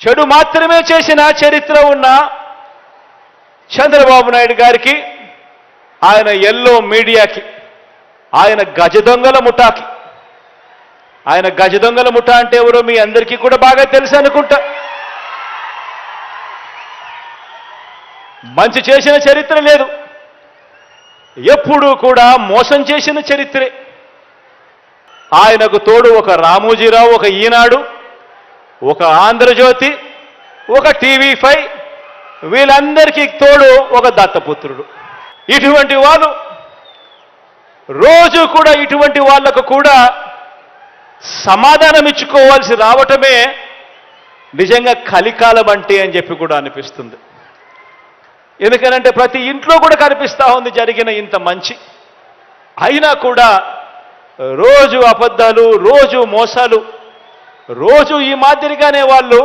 చెడు మాత్రమే చేసిన చరిత్ర ఉన్న చంద్రబాబు నాయుడు గారికి, ఆయన ఎల్లో మీడియాకి, ఆయన గజదొంగల ముఠాకి, ఆయన గజదొంగల ముఠా అంటే ఎవరో మీ అందరికీ కూడా బాగా తెలుసు అనుకుంటా. మంచి చేసిన చరిత్ర లేదు, ఎప్పుడూ కూడా మోసం చేసిన చరిత్రే. ఆయనకు తోడు ఒక రామోజీరావు, ఒక ఈనాడు, ఒక ఆంధ్రజ్యోతి, ఒక టీవీ5, వీళ్ళందరికీ తోడు ఒక దత్తపుత్రుడు. ఇటువంటి వాళ్ళు రోజు కూడా ఇటువంటి వాళ్లకు కూడా సమాధానం ఇచ్చుకోవాల్సి రావటమే నిజంగా కలికాలం అంటే అని చెప్పి కూడా అనిపిస్తుంది. ఎందుకనంటే ప్రతి ఇంట్లో కూడా కనిపిస్తూ ఉంది జరిగిన ఇంత మంచి, అయినా కూడా రోజు అబద్ధాలు, రోజు మోసాలు, రోజు ఈ మాదిరిగానే వాళ్ళు